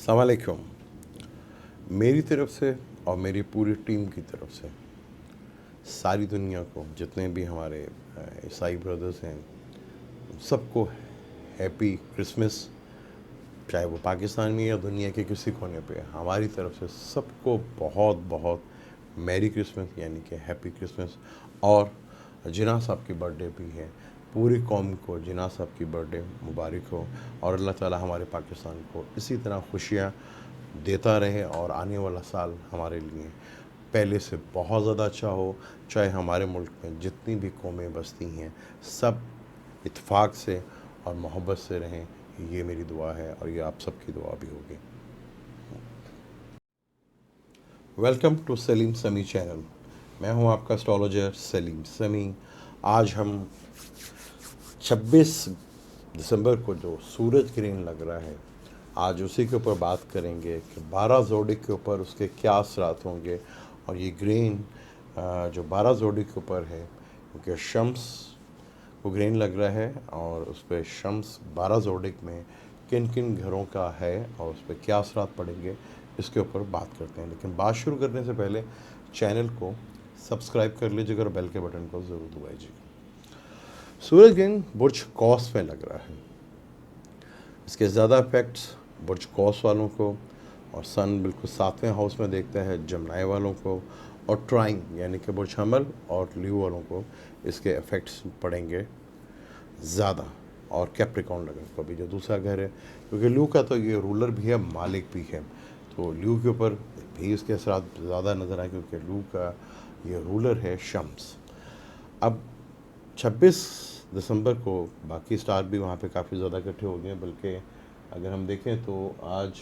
अस्सलाम वालेकुम। मेरी तरफ से और मेरी पूरी टीम की तरफ से सारी दुनिया को, जितने भी हमारे ईसाई ब्रदर्स हैं, सबको हैप्पी क्रिसमस। चाहे वो पाकिस्तान में या दुनिया के किसी कोने पे, हमारी तरफ से सबको बहुत बहुत मैरी क्रिसमस यानी कि हैप्पी क्रिसमस। और जिन्ना साहब की बर्थडे भी है, पूरी कौम को जिन्ना साहब की बर्थडे मुबारक हो। और अल्लाह ताला हमारे पाकिस्तान को इसी तरह खुशियाँ देता रहे और आने वाला साल हमारे लिए पहले से बहुत ज़्यादा अच्छा हो। चाहे हमारे मुल्क में जितनी भी कौमें बसती हैं, सब इत्फाक से और मोहब्बत से रहें, ये मेरी दुआ है और ये आप सबकी दुआ भी होगी। वेलकम टू सलीम समी चैनल। मैं हूं आपका एस्ट्रोलॉजर सलीम समी। आज हम 26 दिसंबर को जो सूरज ग्रहण लग रहा है, आज उसी के ऊपर बात करेंगे कि 12 जोड़ी के ऊपर उसके क्या असरात होंगे। और ये ग्रहण जो 12 जोड़ी के ऊपर है, क्योंकि शम्स को ग्रहण लग रहा है और उस पर शम्स 12 जोड़ी में किन किन घरों का है और उस पर क्या असरात पड़ेंगे, इसके ऊपर बात करते हैं। लेकिन बात शुरू करने से पहले चैनल को सब्सक्राइब कर लीजिएगा और बेल के बटन को ज़रूर दबाइएगा। सूरज ग्रहण बुर्ज कौस में लग रहा है। इसके ज़्यादा इफ़ेक्ट्स बुर्ज कौस वालों को, और सन बिल्कुल 7वें हाउस में देखता है जमनाई वालों को, और ट्राइंग यानी कि बुर्ज हमल और ल्यू वालों को इसके इफ़ेक्ट्स पड़ेंगे ज़्यादा। और कैप्रिकॉर्न लगन को भी जो दूसरा घर है, क्योंकि ल्यू का तो ये रूलर भी है, मालिक भी है, तो ल्यू के ऊपर भी इसके असरात ज़्यादा नज़र आए, क्योंकि ल्यू का ये रूलर है शम्स। अब 26 दिसंबर को बाकी स्टार भी वहाँ पे काफ़ी ज़्यादा इकट्ठे हो गए हैं। बल्कि अगर हम देखें तो आज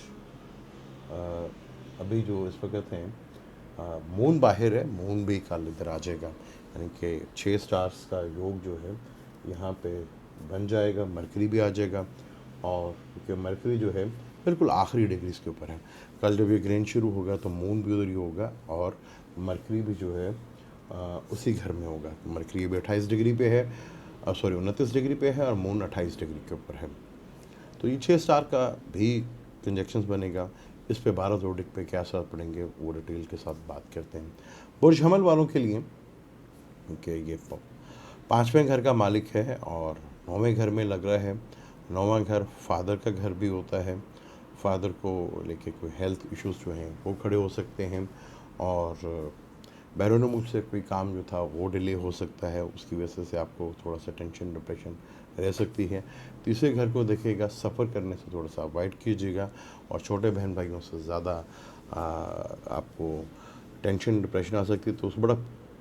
अभी जो इस वक्त हैं, मून बाहर है, मून भी कल इधर आ जाएगा, यानी कि 6 स्टार्स का योग जो है यहाँ पे बन जाएगा। मरकरी भी आ जाएगा, और क्योंकि मरकरी जो है बिल्कुल आखिरी डिग्रीज के ऊपर है, कल जब ये ग्रहण शुरू होगा तो मून भी उधर ही होगा और मरकरी भी जो है उसी घर में होगा। मरकरी भी 28 डिग्री पे है, सॉरी 29 डिग्री पे है, और मून 28 डिग्री के ऊपर है। तो ये 6 स्टार का भी कंजक्शंस बनेगा। इस पे 12 जोडिक पे क्या असर पड़ेंगे वो डिटेल के साथ बात करते हैं। बुर्ज हमल वालों के लिए, क्योंकि ये 5वें घर का मालिक है और 9वें घर में लग रहा है। 9वां घर फादर का घर भी होता है। फादर को लेके कोई हेल्थ इश्यूज जो हैं वो खड़े हो सकते हैं, और बैरून मुल्क से कोई काम जो था वो डिले हो सकता है, उसकी वजह से आपको थोड़ा सा टेंशन डिप्रेशन रह सकती है। तीसरे घर को देखिएगा, सफ़र करने से थोड़ा सा अवॉइड कीजिएगा, और छोटे बहन भाइयों से ज़्यादा आपको टेंशन डिप्रेशन आ सकती है। तो उस बड़ा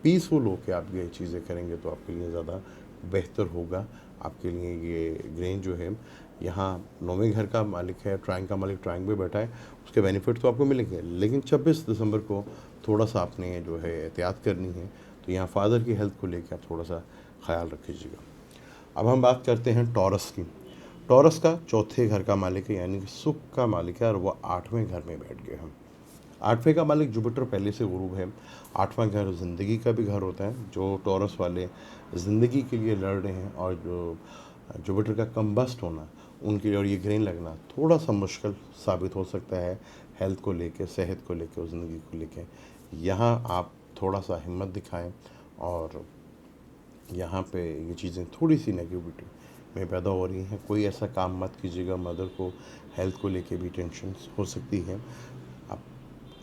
पीसफुल होकर आप ये चीज़ें करेंगे तो आपके लिए ज़्यादा बेहतर होगा। आपके लिए ये ग्रहण जो है, यहाँ 9वें घर का मालिक है, ट्राइंग का मालिक ट्राइंग में बैठा है, उसके बेनिफिट तो आपको मिलेंगे। लेकिन 26 दिसंबर को थोड़ा सा आपने जो है एहतियात करनी है, तो यहाँ फादर की हेल्थ को लेकर आप थोड़ा सा ख्याल रखिएगा। अब हम बात करते हैं टॉरस की। टॉरस का चौथे घर का मालिक है, यानी कि सुख का मालिक है, और वह 8वें घर में बैठ गए हैं। 8वें का मालिक जुपिटर पहले से गुरु है। 8वां घर ज़िंदगी का भी घर होता है। जो टॉरस वाले ज़िंदगी के लिए लड़ रहे हैं, और जो जुपिटर का कम्बस्ट होना उनके लिए, और ये ग्रहण लगना थोड़ा सा मुश्किल साबित हो सकता है हेल्थ को लेके, सेहत को लेके और ज़िंदगी को लेके। यहाँ आप थोड़ा सा हिम्मत दिखाएं, और यहाँ पे ये चीज़ें थोड़ी सी नेगेटिविटी में पैदा हो रही हैं। कोई ऐसा काम मत कीजिएगा, मदर को हेल्थ को लेके भी टेंशन हो सकती है। आप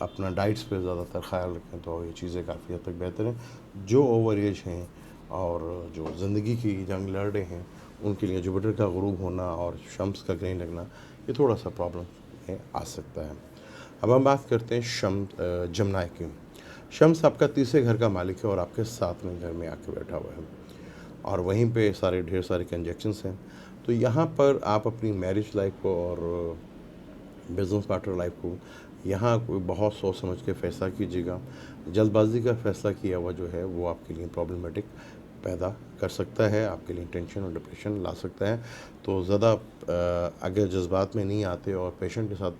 अपना डाइट्स पे ज़्यादातर ख्याल रखें तो ये चीज़ें काफ़ी हद तक बेहतर हैं। जो ओवर एज हैं और जो ज़िंदगी की जंग लड़ रहे हैं, उनके लिए जुपिटर का गुरूब होना और शम्स का ग्रहण लगना ये थोड़ा सा प्रॉब्लम में आ सकता है। अब हम बात करते हैं जमनाई की। शम्स आपका तीसरे घर का मालिक है और आपके 7वें घर में आके बैठा हुआ है, और वहीं पे ढेर सारे कंजक्शंस हैं। तो यहाँ पर आप अपनी मैरिज लाइफ को और बिज़नेस पार्टनर लाइफ को यहाँ कोई बहुत सोच समझ के फ़ैसला कीजिएगा। जल्दबाजी का फ़ैसला किया हुआ जो है वो आपके लिए प्रॉब्लमेटिक पैदा कर सकता है, आपके लिए टेंशन और डिप्रेशन ला सकता है। तो ज़्यादा अगर जज्बात में नहीं आते और पेशेंट के साथ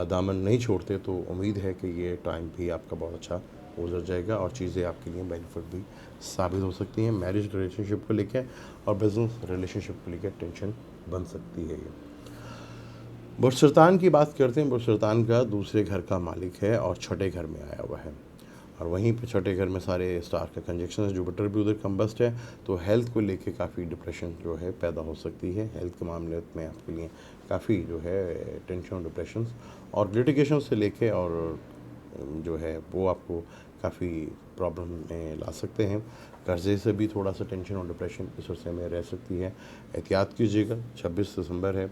दामन नहीं छोड़ते, तो उम्मीद है कि ये टाइम भी आपका बहुत अच्छा गुजर जाएगा और चीज़ें आपके लिए बेनिफिट भी साबित हो सकती हैं। मैरिज रिलेशनशिप को लेकर और बिज़नेस रिलेशनशिप को लेकर टेंशन बन सकती है ये। बुर्ज सुल्तान की बात करते हैं। बुर्ज सुल्तान का दूसरे घर का मालिक है और छठे घर में आया हुआ है, और वहीं पे छठे घर में सारे स्टार का कंजक्शन है, जुपिटर भी उधर कम्बस्ट है, तो हेल्थ को लेके काफ़ी डिप्रेशन जो है पैदा हो सकती है। हेल्थ के मामले में आपके लिए काफ़ी जो है टेंशन और डिप्रेशन और लिटिगेशन से लेके और जो है वो आपको काफ़ी प्रॉब्लम में ला सकते हैं। कर्जे से भी थोड़ा सा टेंशन और डिप्रेशन इस विषय में रह सकती है। एहतियात कीजिएगा। 26 दिसंबर है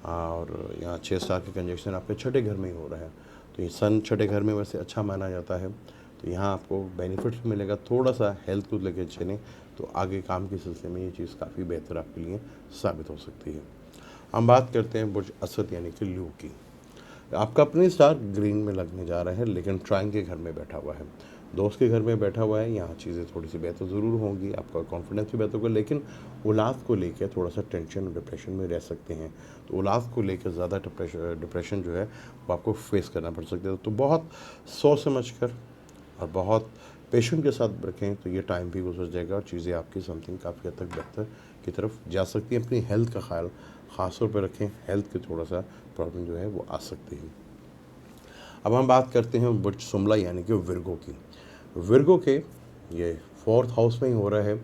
और यहाँ 6 स्टार के कंजक्शन आपके छठे घर में ही हो रहा है, तो ये सन छठे घर में वैसे अच्छा माना जाता है, तो यहाँ आपको बेनिफिट्स मिलेगा। थोड़ा सा हेल्थ को लेकर चलें तो आगे काम के सिलसिले में ये चीज़ काफ़ी बेहतर आपके लिए साबित हो सकती है। हम बात करते हैं बुर्ज असद यानी कि ल्यू की। आपका अपनी स्टार ग्रीन में लगने जा रहा है, लेकिन ट्राइन के घर में बैठा हुआ है, दोस्त के घर में बैठा हुआ है। यहाँ चीज़ें थोड़ी सी बेहतर ज़रूर होंगी, आपका कॉन्फिडेंस भी बेहतर होगा, लेकिन औलाद को लेकर थोड़ा सा टेंशन और डिप्रेशन में रह सकते हैं। तो औलाद को लेकर ज़्यादा डिप्रेशन जो है वो आपको फेस करना पड़ सकता है। तो बहुत सोच समझ कर और बहुत पेशेंट के साथ रखें तो ये टाइम भी गुजर जाएगा और चीज़ें आपकी समथिंग काफ़ी हद तक बेहतर की तरफ जा सकती है। अपनी हेल्थ का ख्याल ख़ास तौर पर रखें, हेल्थ की थोड़ा सा प्रॉब्लम जो है वो आ सकती है। अब हम बात करते हैं बुर्ज शुमला यानी कि विर्गो की। विर्गो के ये 4th हाउस में ही हो रहा है,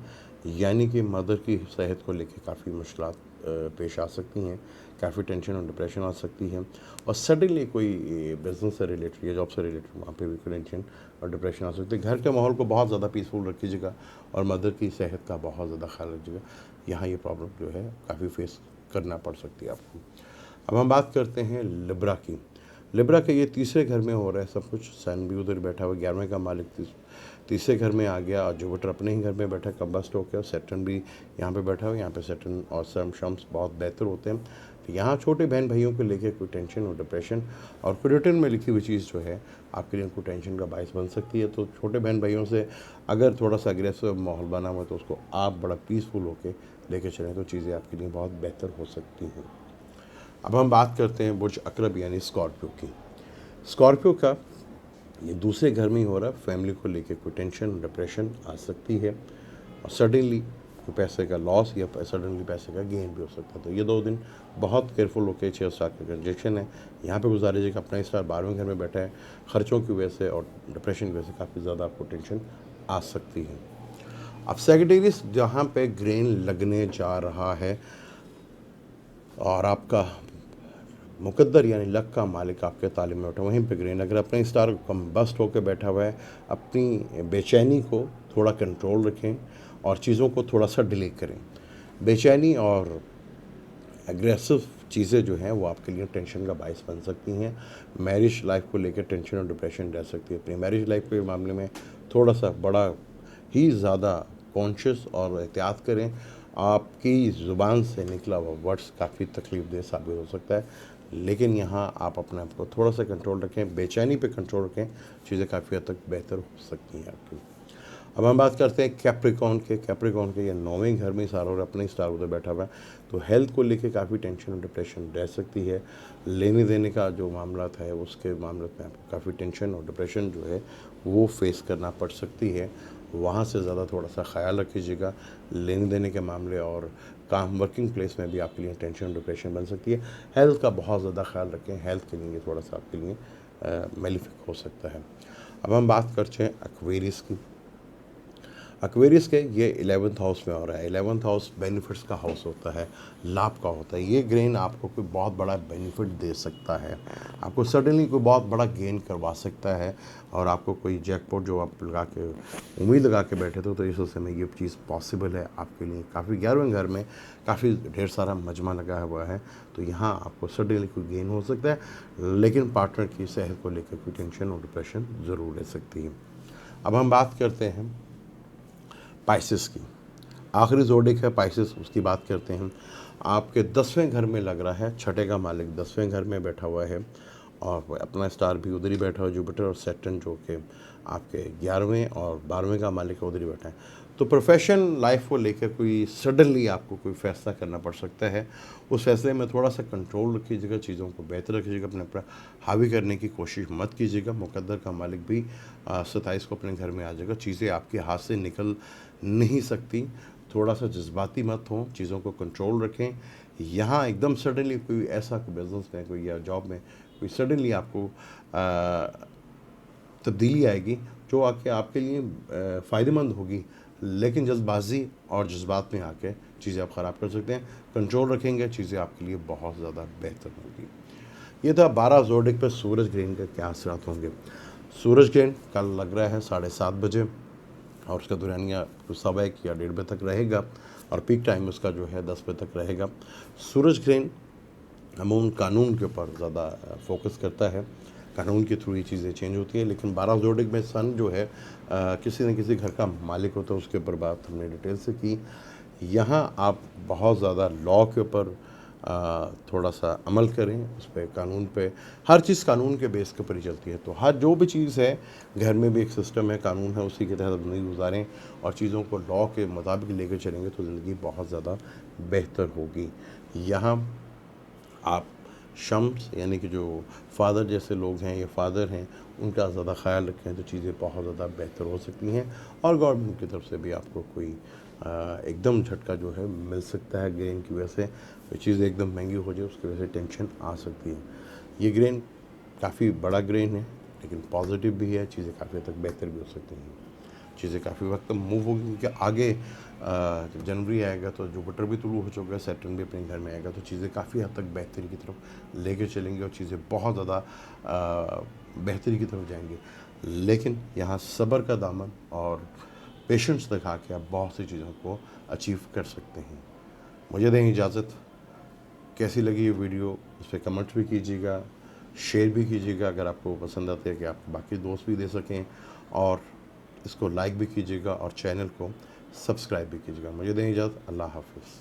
यानी कि मदर की सेहत को लेके काफ़ी मुश्किलात पेश आ सकती हैं, काफ़ी टेंशन और डिप्रेशन आ सकती है, और सडनली कोई बिजनेस से रिलेटेड या जॉब से रिलेटेड वहाँ पे भी टेंशन और डिप्रेशन आ सकती है। घर के माहौल को बहुत ज़्यादा पीसफुल रखिएगा और मदर की सेहत का बहुत ज़्यादा ख्याल रखिएगा। यहाँ ये प्रॉब्लम जो है काफ़ी फेस करना पड़ सकती है आपको। अब हम बात करते हैं लिब्रा की। लिब्रा के ये तीसरे घर में हो रहा है सब कुछ। सन भी उधर बैठा हुआ, 11वें का मालिक तीसरे घर में आ गया, और जुपिटर अपने ही घर में बैठा कम्बस्ट होकर, और सैटर्न भी यहाँ पे बैठा हुआ है। यहाँ पे सैटर्न और शम्स बहुत बेहतर होते हैं। तो यहाँ छोटे बहन भाइयों को लेकर कोई टेंशन और डिप्रेशन और कोई रिटर्न में लिखी हुई चीज़ जो है आपके लिए कोई टेंशन का बायस बन सकती है। तो छोटे बहन भाइयों से अगर थोड़ा सा अग्रेसिव माहौल बना हुआ तो उसको आप बड़ा पीसफुल होकर लेके चलें तो चीज़ें आपके लिए बहुत बेहतर हो सकती हैं। अब हम बात करते हैं बुर्ज अकरब यानी स्कॉर्पियो की। स्कॉर्पियो का ये दूसरे घर में ही हो रहा है। फैमिली को लेके कोई टेंशन डिप्रेशन आ सकती है, और सडनली कोई पैसे का लॉस या सडनली पैसे का गेन भी हो सकता है। तो ये 2 दिन बहुत केयरफुल होकर 6 स्टार का कंजक्शन है यहाँ पे गुजारिएगा। अपना स्टार 12वें घर में बैठा है, खर्चों की वजह से और डिप्रेशन की वजह से काफ़ी ज़्यादा आपको टेंशन आ सकती है। अब सेक्रेटरीज जहाँ पे ग्रेन लगने जा रहा है और आपका मुकद्दर यानी लक का मालिक आपके तालिम में बैठा, वहीं पे ग्रेन अगर अपने स्टार कम्बस्ट होकर बैठा हुआ है, अपनी बेचैनी को थोड़ा कंट्रोल रखें और चीज़ों को थोड़ा सा डिले करें। बेचैनी और एग्रेसिव चीज़ें जो हैं वो आपके लिए टेंशन का बायस बन सकती हैं। मैरिज लाइफ को लेकर टेंशन और डिप्रेशन रह सकती है। अपनी मैरिज लाइफ के मामले में थोड़ा सा बड़ा ही ज़्यादा कॉन्शियस और एहतियात करें। आपकी ज़ुबान से निकला हुआ वर्ड्स काफ़ी तकलीफ़देह साबित हो सकता है, लेकिन यहाँ आप अपने आप को थोड़ा सा कंट्रोल रखें, बेचैनी पे कंट्रोल रखें, चीज़ें काफ़ी हद तक बेहतर हो सकती हैं आपकी। अब हम बात करते हैं कैप्रिकॉर्न के। कैप्रिकॉर्न के ये 9वें घर में स्टार और अपने स्टार उधर बैठा हुआ है, तो हेल्थ को लेके काफ़ी टेंशन और डिप्रेशन रह सकती है। लेने देने का जो मामला है उसके मामले में आपको काफ़ी टेंशन और डिप्रेशन जो है वो फेस करना पड़ सकती है। वहाँ से ज़्यादा थोड़ा सा ख्याल रखिएगा। लेने देने के मामले और काम वर्किंग प्लेस में भी आपके लिए टेंशन और डिप्रेशन बन सकती है। हेल्थ का बहुत ज़्यादा ख्याल रखें, हेल्थ के लिए थोड़ा सा आपके लिए मेलिफिक हो सकता है। अब हम बात करते हैं एक्वेरियस की। एक्वेरियस के ये 11th हाउस में हो रहा है। 11th हाउस बेनिफिट्स का हाउस होता है, लाभ का होता है। ये ग्रेन आपको कोई बहुत बड़ा बेनिफिट दे सकता है, आपको सडनली कोई बहुत बड़ा गेन करवा सकता है, और आपको कोई जैकपॉट जो आप लगा के उम्मीद लगा के बैठे थे तो इस समय ये चीज़ पॉसिबल है आपके लिए। काफ़ी 11वें घर में काफ़ी ढेर सारा मजमा लगा हुआ है, तो यहाँ आपको सडनली कोई गेन हो सकता है, लेकिन पार्टनर की सेहत को लेकर कोई टेंशन और डिप्रेशन ज़रूर रह सकती है। अब हम बात करते हैं पाइसेस की। आखिरी ज़ोडिक है पाइसेस, उसकी बात करते हैं। आपके 10वें घर में लग रहा है, छठे का मालिक 10वें घर में बैठा हुआ है, और अपना स्टार भी उधर ही बैठा हुआ है। जुपिटर और सैटर्न जो कि आपके 11वें और 12वें का मालिक है उधर ही बैठा है। तो प्रोफेशन लाइफ को लेकर कोई सडनली आपको कोई फ़ैसला करना पड़ सकता है। उस फैसले में थोड़ा सा कंट्रोल रखिएगा, चीज़ों को बेहतर रखिएगा, अपने ऊपर हावी करने की कोशिश मत कीजिएगा। मुकद्दर का मालिक भी 27 को अपने घर में आ जाएगा, चीज़ें आपके हाथ से निकल नहीं सकती। थोड़ा सा जज्बाती मत हों, चीज़ों को कंट्रोल रखें। यहाँ एकदम सडनली कोई ऐसा बिज़नेस में कोई या जॉब में कोई सडनली आपको तब्दीली आएगी जो आके आपके लिए फ़ायदेमंद होगी, लेकिन जल्दबाजी और जज्बात में आके चीज़ें आप ख़राब कर सकते हैं। कंट्रोल रखेंगे, चीज़ें आपके लिए बहुत ज़्यादा बेहतर होगी। ये था 12 ज़ोडिक पर सूरज ग्रहण के क्या असरात होंगे। सूरज ग्रहण कल लग रहा है 7:30 बजे और उसका दुरानिया 1:15 या 1:30 बजे तक रहेगा और पीक टाइम उसका जो है 10 बजे तक रहेगा। सूरज ग्रहण अमूमन कानून के ऊपर ज़्यादा फोकस करता है, कानून के थ्रू ये चीज़ें चेंज होती हैं। लेकिन 12 ज़ोडिक में सन जो है किसी न किसी घर का मालिक होता है, उसके ऊपर बात हमने डिटेल से की। यहाँ आप बहुत ज़्यादा लॉ के ऊपर थोड़ा सा अमल करें, उस पे कानून पे, हर चीज़ कानून के बेस के ऊपर ही चलती है। तो हर जो भी चीज़ है, घर में भी एक सिस्टम है, कानून है, उसी के तहत ज़िंदगी गुजारें और चीज़ों को लॉ के मुताबिक लेकर चलेंगे तो ज़िंदगी बहुत ज़्यादा बेहतर होगी। यहाँ आप शम्स यानी कि जो फादर जैसे लोग हैं या फादर हैं, उनका ज़्यादा ख्याल रखें तो चीज़ें बहुत ज़्यादा बेहतर हो सकती हैं। और गवर्नमेंट की तरफ से भी आपको कोई एकदम झटका जो है मिल सकता है ग्रेन की वजह से, कोई चीज़ एकदम महंगी हो जाए उसकी वजह से टेंशन आ सकती है। ये ग्रेन काफ़ी बड़ा ग्रेन है, लेकिन पॉजिटिव भी है, चीज़ें काफ़ी हद तक बेहतर भी हो सकती हैं। चीज़ें काफ़ी वक्त मूव होगी क्योंकि आगे जब जनवरी आएगा तो जुपिटर भी तुलू हो चुका है, सैटर्न भी अपने घर में आएगा, तो चीज़ें काफ़ी हद तक बेहतरी की तरफ लेके चलेंगी और चीज़ें बहुत ज़्यादा बेहतरी की तरफ जाएंगी। लेकिन यहाँ सब्र का दामन और पेशेंस दिखा के आप बहुत सी चीज़ों को अचीव कर सकते हैं। मुझे दें इजाज़त। कैसी लगी ये वीडियो उस पर कमेंट्स भी कीजिएगा, शेयर भी कीजिएगा अगर आपको पसंद आते हैं कि आप बाकी दोस्त भी दे सकें, और इसको लाइक भी कीजिएगा और चैनल को सब्सक्राइब भी कीजिएगा। मुझे दें इजाज़त। अल्लाह हाफ़िज़।